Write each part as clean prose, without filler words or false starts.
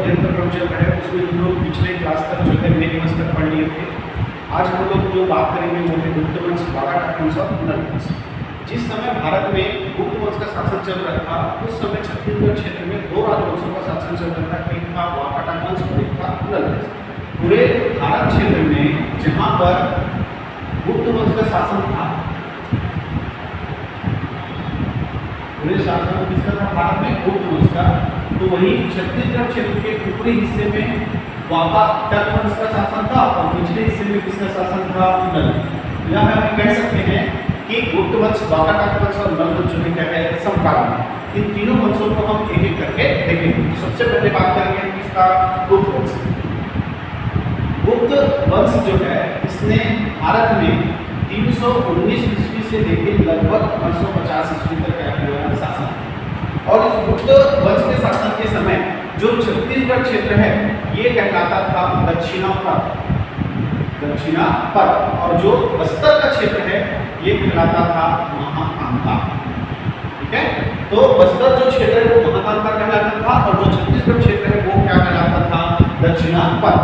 अध्ययन का क्रम चल रहा है उसमें हम लोग पिछले क्लास तक जो है मेन वंश तक पढ़ लिए थे। आज हम लोग जो बात करेंगे वो है गुप्त वंश, वाकाटक वंश और नल वंश। जिस समय भारत में गुप्त वंश का शासन चल रहा था उस समय छत्तीसगढ़ क्षेत्र में दो राजवंशों का शासन चल रहा था, एक था वाकाटक वंश और एक था नल वंश। पूरे भारत क्षेत्र में जहाँ पर गुप्त वंश का शासन था, पूरे शासन किसका था भारत में? गुप्त वंश का। तो वही छत्तीसगढ़ क्षेत्र के ऊपरी हिस्से में वाकाटक वंश का शासन था और निचले हिस्से में किसका शासन था? नल। यहाँ हम कह सकते हैं कि गुप्त वंश, वाकाटक वंश और नल वंश जो क्या है समकालीन। इन तीनों वंशों को हम एक एक करके देखेंगे। तो सबसे पहले बात करेंगे किसका? गुप्त वंश। गुप्त वंश जो है इसने भारत में 319 ईस्वी से लेकर लगभग 550 ईस्वी तक क्या किया शासन। और इस गुप्त वंश के शासन के समय जो छत्तीसगढ़ क्षेत्र है ये कहलाता था दक्षिणापथ, और जो बस्तर का क्षेत्र है ये कहलाता था महाकांता। ठीक है, तो बस्तर जो क्षेत्र है वो महाकांता कहलाता था और जो छत्तीसगढ़ क्षेत्र है वो क्या कहलाता था? दक्षिणापथ।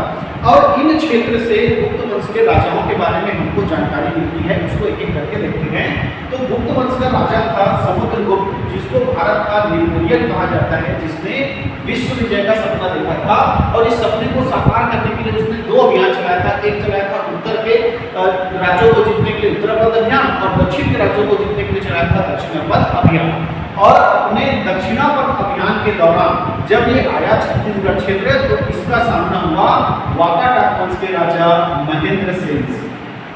और इन क्षेत्र से गुप्त वंश के राजाओं के बारे में हमको जानकारी मिलती है, उसको एक एक करके देखते हैं। तो गुप्त वंश का राजा था समुद्रगुप्त, जिसको भारत का नेपोलियन कहा जाता है, जिसने विश्व विजय का सपना देखा था और इस सपने को साकार करने के लिए उसने दो अभियान चलाया था। एक चलाया था उत्तर के राज्यों को जीतने के लिए उत्तरपथ अभियान और दक्षिण के राज्यों को जीतने के लिए चलाया था दक्षिणापथ अभियान। और अपने दक्षिणापथ अभियान के दौरान जब ये आया छत्तीसगढ़ क्षेत्र तो इसका सामना हुआ वाकाटक वंश के राजा महेंद्र सेन से।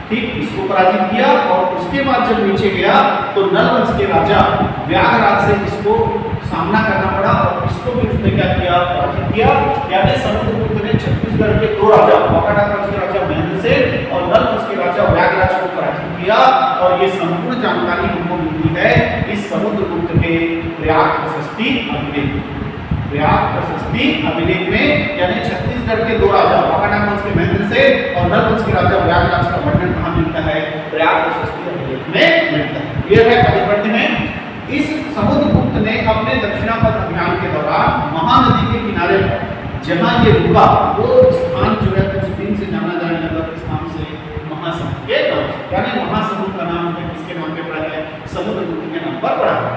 ठीक, इसको पराजित किया और उसके बाद जब नीचे गया तो नल वंश के राजा व्याघराज से इसको सामना करना पड़ा और इसको भी उसने क्या किया? पराजित किया। यानी समुद्रगुप्त ने छत्तीसगढ़ के दो राजा, वाकाटक वंश के राजा महेंद्र सेन और नल वंश के राजा व्याघराज को पराजित किया। और ये संपूर्ण जानकारी हमको मिलती है इस समुद्रगुप्त के प्रयाग प्रशस्ति अभिलेख, प्रयाग प्रशस्ति अभिलेख में। यानी छत्तीसगढ़ के दो राजा, वाकाटक वंश के महेंद्र सेन और नल वंश के राजा व्याघराज का वर्णन कहाँ मिलता है? प्रयाग प्रशस्ति अभिलेख में मिलता है। क्लियर है? आगे बढ़ते हैं। इस समुद्रगुप्त ने अपने दक्षिणापथ अभियान के दौरान महानदी के किनारे पर जहां ये रुका वो स्थान जो है उस दिन से जाना जाने लगा किस नाम से? महासमुंद के नाम से। यानी महासमुंद का नाम है किसके नाम पे पड़ा है? समुद्रगुप्त के नाम पर पड़ा है।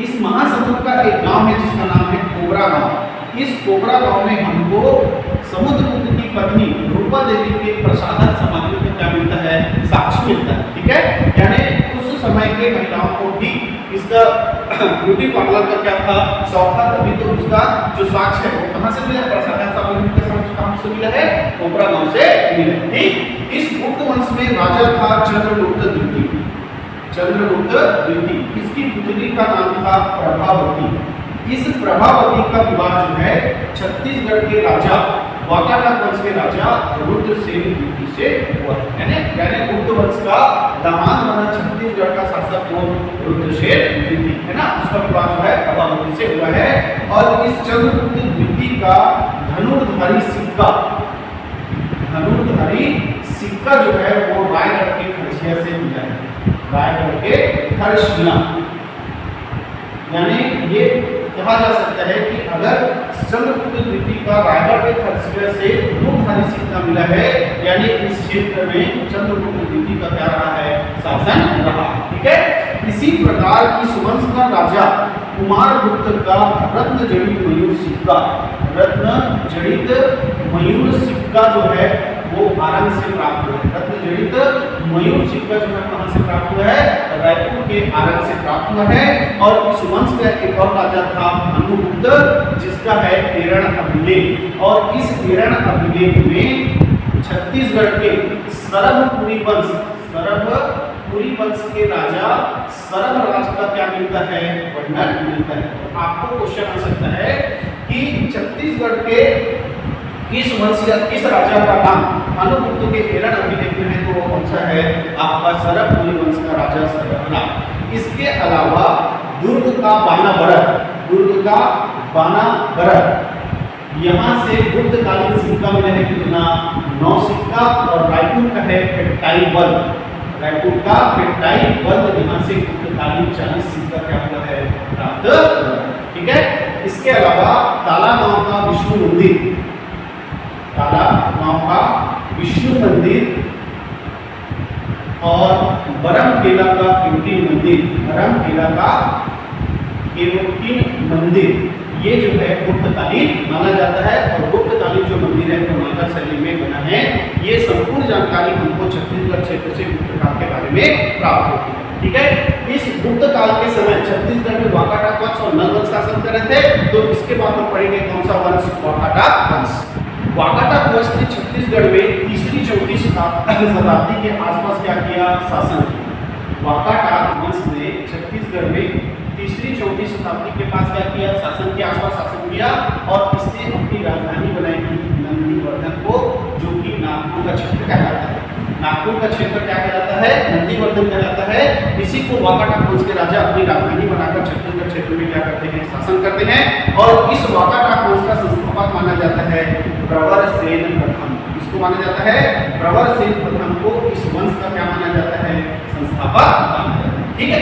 इस महासमुंद का एक गांव है जिसका नाम है कोबरा गांव। इस कोबरा गांव में हमको समुद्रगुप्त की पत्नी रूपा देवी के प्रसाधन सामग्री का क्या मिलता है? साक्ष्य मिलता है। ठीक है, यानी उस समय के महिलाओं को भी इसका ब्यूटी पार्लर का क्या था? शौक था। तभी तो उसका जो साक्ष्य है वो कहाँ से मिला? प्रसाधन सामग्री के साक्ष्य कहाँ से मिला है? कोबरा गांव से मिला। ठीक, इस गुप्त वंश में राजा था चंद्रगुप्त द्वितीय। चंद्रगुप्त द्वितीय, इसकी पुत्री का नाम था प्रभावती। इस प्रभावती का विवाह जो है छत्तीसगढ़ के राजा वाकाटक वंश के राजा रुद्रसेन द्वितीय से हुआ। यानी गुप्त वंश का दामाद बना छत्तीसगढ़ का शासक वो रुद्रसेन द्वितीय है ना, उसका विवाह जो है प्रभावती से हुआ है। और इस चंद्रगुप्त द्वितीय का धनुर्धारी सिक्का जो है वो रायगढ़ के खरसिया से मिला है। रायगढ़ के खरसिया, यानी ये कहा जा सकता है कि अगर चंद्रगुप्त द्वितीय का रायगढ़ के खरसिया से धनुर्धारी सिक्का मिला है यानी इस क्षेत्र में चंद्रगुप्त द्वितीय का क्या रहा है? शासन रहा। ठीक है, इसी प्रकार इस वंश का राजा कुमारगुप्त का रत्न जड़ित मयूर सिक्का जो है वो आरंग से प्राप्त हुआ है। रत्न जड़ित मयूर सिक्का जो है कहां से प्राप्त हुआ है? रायपुर के आरंग से प्राप्त हुआ है। और इस वंश का एक और राजा था भानुगुप्त, जिसका है एरण अभिलेख। और इस एरण अभिलेख में छत्तीसगढ़ के सरभपुरी वंश के राजा सरभराज का क्या मिलता है? वर्णन मिलता है। तो आपको क्वेश्चन आ सकता है कि छत्तीसगढ़ के किस वंश या किस राजा का नाम भानुगुप्त के एरण अभिलेख में है? तो वो कौन सा है? आपका सरभपुरी वंश का राजा सरभराज। इसके अलावा दुर्ग का बानाबरह यहाँ से गुप्तकालीन सिक्का मिला है कितना? 9 सिक्का। और रायपुर का है पेट्टाई बल्द, रायपुर का पेट्टाई बल्द यहाँ से गुप्तकालीन 40 सिक्का क्या हुआ है? प्राप्त। ठीक है, इसके अलावा ताला गांव का विष्णु मंदिर, ताला गांव का विष्णु मंदिर और बरमकेला का कीर्ति मंदिर, बरमकेला का कीर्ति मंदिर, ये जो है गुप्तकालीन माना जाता है। और गुप्तकालीन जो मंदिर है क्रमांकन शैली में बना है। ये संपूर्ण जानकारी हमको छत्तीसगढ़ क्षेत्र से गुप्त काल के बारे में प्राप्त होती है। ठीक है, इस गुप्त काल के समय छत्तीसगढ़ में वाकाटक वंश और नल वंश शासन कर रहे थे। तो इसके बाद हम पढ़ेंगे कौन सा वंश, वाकाटक वंश। वाकाटक वंश ने छत्तीसगढ़ में तीसरी चौथी शताब्दी के आसपास क्या किया, शासन किया। वाकाटक वंश ने छत्तीसगढ़ में तीसरी चौथी शताब्दी के पास क्या किया, शासन के आसपास शासन किया और इसने अपनी राजधानी बनाई थी नंदीवर्धन को, जो कि नागपुर का क्षेत्र कहलाता है। नागपुर का क्षेत्र क्या कहलाता है, नंदीवर्धन कहलाता है। इसी को वाकाटक वंश के राजा अपनी राजधानी बनाकर छत्तीसगढ़ क्षेत्र में क्या करते हैं, शासन करते हैं। और इस वाकाटक वंश का संस्थापक माना जाता है प्रवरसेन प्रथम। इसको माना जाता है प्रवरसेन प्रथम को इस वंश का क्या माना जाता है, संस्थापक माना जाता है। ठीक है,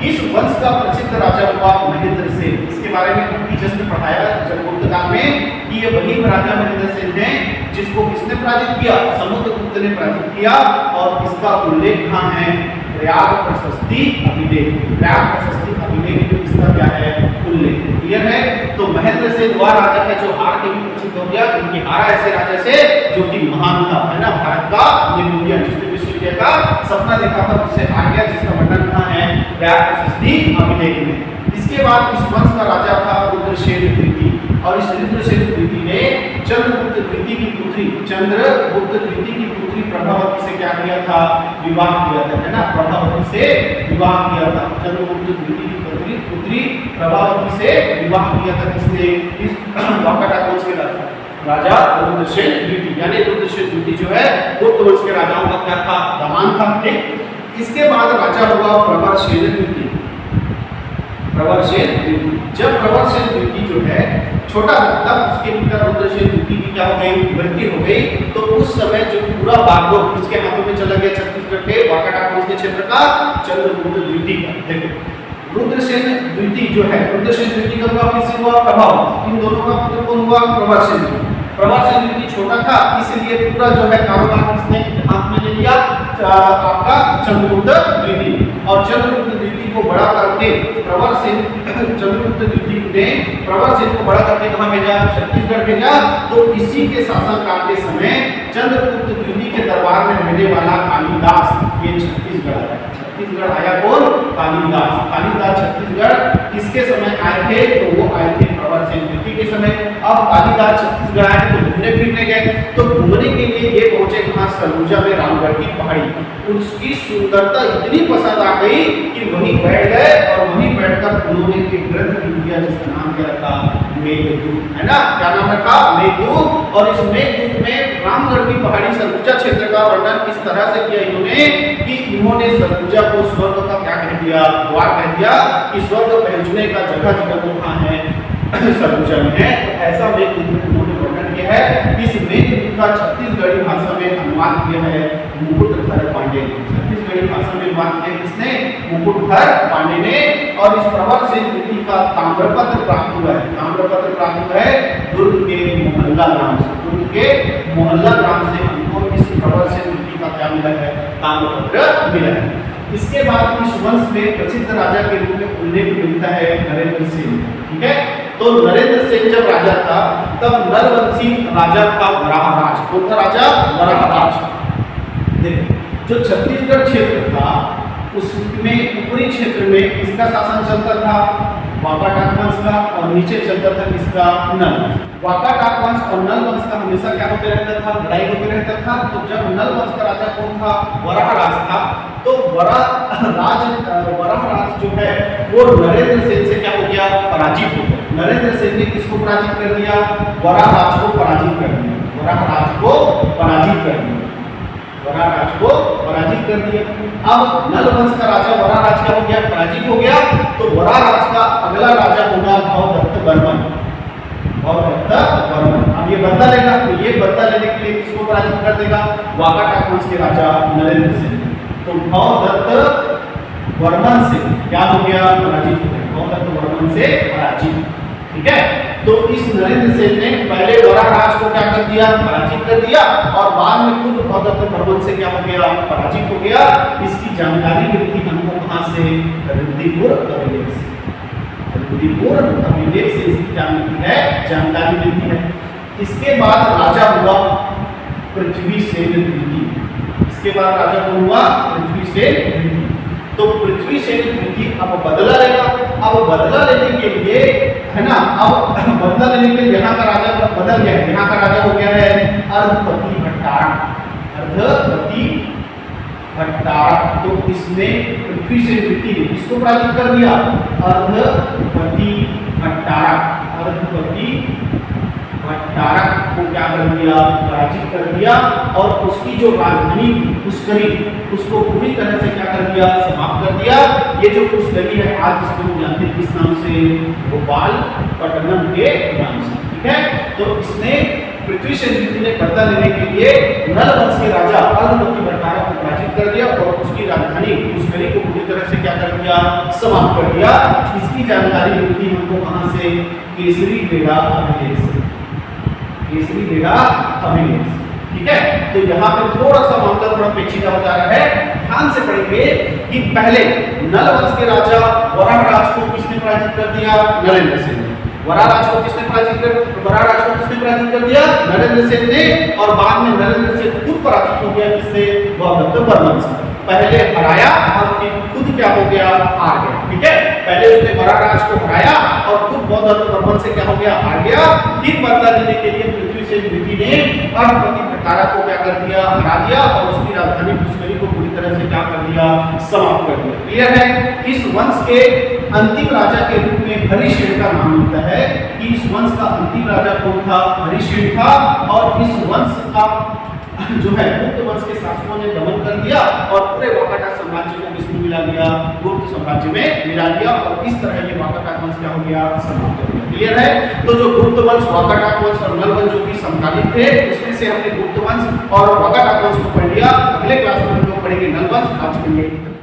इस वंश का प्रसिद्ध राजा हुआ महेंद्र सेन। इसके बारे में हमने जस्ट पढ़ाया जब गुप्त काल में कि ये वही राजा महेंद्र सेन है जिसको किसने पराजित किया, समुद्रगुप्त ने पराजित किया। और इसका उल्लेख कहाँ है, प्रयाग प्रशस्ति अभिलेख। प्रयाग प्रशस्ति अभिलेख में इसका क्या है, उल्लेख। क्लियर है। तो महेंद्र सेन वह राजा है जो हार के भी प्रसिद्ध हो गया, क्योंकि हारा ऐसे राजा से जो कि महान था, है ना, भारत का नेपोलियन, जिसने विश्व का सपना देखा था उससे हार गया, जिसका वर्णन कहाँ है, प्रयाग प्रशस्ति अभिलेख में। इसके बाद इस वंश का राजा था रुद्रसेन द्वितीय। और इस रुद्रसेन द्वितीय ने चंद्रगुप्त द्वितीय की पुत्री, चंद्रगुप्त द्वितीय की पुत्री प्रभावती से क्या किया था, विवाह किया था, है ना, प्रभावती से विवाह किया था। चंद्रगुप्त द्वितीय की पुत्री प्रभावती से विवाह किया था किसने, इस वाकाटक वंश के राजा रुद्रसेन द्वितीय। यानी रुद्रसेन द्वितीय जो है गुप्त वंश के राजाओं का क्या था, दामाद था। ठीक, इसके बाद राजा हुआ प्रवरसेन द्वितीय। प्रवरसेन द्वितीय, जब प्रवरसेन द्वितीय जो है छोटा था तब उसके पिता रुद्रसेन द्वितीय की क्या हो गई, मृत्यु हो गई। तो उस समय जो पूरा बागडोर किसके हाथों में चला गया, छत्तीसगढ़ के वाकाटक वंश के क्षेत्र का, चंद्रगुप्त द्वितीय का। देखो रुद्रसेन द्वितीय जो है, रुद्रसेन द्वितीय का विवाह किससे हुआ, प्रभाव। इन दोनों का पुत्र कौन हुआ, प्रवरसेन। प्रवरसेन द्वितीय छोटा था, इसलिए पूरा जो है कारोबार किसने हाथ में ले लिया, आपका चंद्रगुप्त द्वितीय। और चंद्रगुप्त द्वितीय को बड़ा करके प्रवरसेन, चंद्रगुप्त द्वितीय ने प्रवरसेन को बड़ा करके कहाँ भेजा, छत्तीसगढ़ भेजा। तो इसी के शासनकाल के समय चंद्रगुप्त द्वितीय के दरबार में रहने वाला कालिदास ये छत्तीसगढ़ आया। छत्तीसगढ़ आया कौन, कालिदास। कालिदास छत्तीसगढ़ किसके समय आए थे, तो वो आए थे प्रवरसेन द्वितीय के समय। अब कालिदास छत्तीसगढ़ आए तो घूमने फिरने गए, तो घूमने के लिए ये पहुंचे कहाँ, सरगुजा में रामगढ़ की पहाड़ी। उसकी सुंदरता इतनी पसंद आ गई कि वहीं बैठ गए और वहीं बैठकर उन्होंने एक ग्रंथ लिख दिया जिसका नाम क्या रखा, मेघदूत, है ना, क्या नाम रखा, मेघदूत। और इस मेघदूत में रामगढ़ की पहाड़ी सरगुजा क्षेत्र का वर्णन इस तरह से किया इन्होंने कि इन्होंने सरगुजा को स्वर्ग का क्या कह दिया, द्वार कह दिया, कि स्वर्ग पहुंचने का जगह जगह वो कहाँ है, सरगुजा में है। ऐसा मेघदूत में उन्होंने वर्णन किया है। इस मेघदूत का छत्तीसगढ़ी भाषा में अनुवाद किया है मुकुटधर पांडे ने। छत्तीसगढ़ी भाषा में अनुवाद किया किसने, मुकुटधर पांडे ने। और इस प्रवरसेन द्वितीय का ताम्रपत्र प्राप्त हुआ है। ताम्रपत्र प्राप्त हुआ है दुर्ग के मोहल्ला ग्राम से। दुर्ग के मोहल्ला ग्राम से हमको इस प्रवरसेन द्वितीय का क्या मिला है, ताम्रपत्र मिला है। इसके बाद इस वंश में प्रसिद्ध राजा के रूप में उल्लेख मिलता है नरेंद्र सेन। ठीक है, तो नरेंद्र सेन जब राजा था तब नरवंशी राजा था वराहराज। कौन था राजा, वराहराज। देखो जो छत्तीसगढ़ क्षेत्र था उसमें ऊपरी क्षेत्र में इसका शासन चलता था वाकाटक वंश का, और नीचे चलता था किसका, नल। वाकाटक वंश और नल वंश का हमेशा क्या होते रहता था, लड़ाई होते रहता था। तो जब नल वंश का राजा कौन था, वराहराज था। तो वराहराज जो है वो नरेंद्र सेन से क्या हो गया, पराजित हो गया। नरेंद्र सेन ने किसको पराजित कर दिया, वराहराज को पराजित कर दिया। वराहराज को पराजित कर दिया। वराहराज को पराजित कर दिया। अब नल वंश का राजा वराहराज क्या हो गया, पराजित हो गया। तो वराहराज का अगला राजा होगा भवदत्त वर्मन। भवदत्त वर्मन अब ये बदला लेगा, तो ये बदला लेने के लिए किसको पराजित कर देगा, वाकाटक वंश के राजा नरेंद्र सेन। तो भवदत्त वर्मन से क्या हो गया, पराजित हो गया। भवदत्त वर्मन से पराजित। ठीक है। तो इस नरेंद्र सेन ने पहले वराह राज को क्या कर दिया, पराजित कर दिया, और बाद में खुद भगदत्त बर्मन से क्या हो गया, पराजित हो गया। इसकी जानकारी मिलती हमको कहां से, ऋद्धिपुर अभिलेख से। ऋद्धिपुर अभिलेख से इसकी क्या मिलती है, जानकारी मिलती है। इसके बाद राजा हुआ पृथ्वीसेन द्वितीय। इसके बाद राजा कौन हुआ, पृथ्वीसेन द्वितीय। तो पृथ्वीसेन द्वितीय अब बदला लेगा। अब बदला लेने के लिए, है ना, अब बदला लेने के लिए यहाँ का राजा बदल गया है। यहाँ का राजा हो गया है अर्धपति भट्टारक। अर्धपति भट्टारक। तो इसने पृथ्वीसेन द्वितीय ने इसको पराजित कर दिया, अर्धपति भट्टारक। अर्धपति भट्टारक को क्या कर दिया, पराजित कर दिया, और उसकी जो राजधानी पुष्करी उसको पूरी तरह से क्या कर दिया, समाप्त कर दिया। ये जो पुष्करी है आज इसको हम जानते हैं किस नाम से, गोपालपट्टनम के नाम से। ठीक है। तो इसने पृथ्वीसेन द्वितीय ने बदला लेने के लिए नल वंश के राजा अर्धपति भट्टारक को पराजित कर दिया और उसकी राजधानी पुष्करी को पूरी तरह से क्या कर दिया, समाप्त कर दिया। इसकी जानकारी मिलती हमको कहां से, केसरी बेड़ा अभिलेख से। केसरी बेड़ा अभिलेख। ठीक है। तो यहाँ पे थोड़ा सा मामला थोड़ा पेचीदा हो जा रहा है, ध्यान से पढ़ेंगे कि पहले नल वंश के राजा वराह राज को किसने पराजित कर दिया, नरेंद्र सेन ने। वराह राज को किसने पराजित कर दिया, नरेंद्र सेन ने, और बाद में नरेंद्र सेन खुद पराजित हो गया किससे, भगदत्त बर्मन से। पहले हराया और फिर खुद क्या हो गया, हार गया। ठीक है। पहले उसने वराह राज को हराया और खुद भगदत्त बर्मन से क्या हो गया, हार गया। फिर बदला लेने के लिए पृथ्वीसेन द्वितीय ने अर्धपति भट्टारक को क्या कर दिया, हरा दिया, और उसकी राजधानी पुष्करी को पूरी तरह से क्या कर दिया, समाप्त कर दिया। क्लियर है। इस वंश के अंतिम राजा के रूप में हरिसेन का नाम मिलता है कि इस वंश का अंतिम राजा कौन था, हरिसेन था। और इस वंश का जो है गुप्त वंश के शासकों ने दमन कर दिया और पूरे वाकाटक साम्राज्य को किसमें मिला दिया, गुप्त साम्राज्य में मिला दिया, और इस तरह ये वाकाटक वंश क्या हो गया, समाप्त हो गया। क्लियर है। तो जो गुप्त वंश, वाकाटक वंश और नल वंश जो कि समकालीन थे, उसमें से हमने गुप्त वंश और वाकाटक वंश को पढ़ लिया। अगले क्लास में हम लोग पढ़ेंगे नल वंश। आज के लिए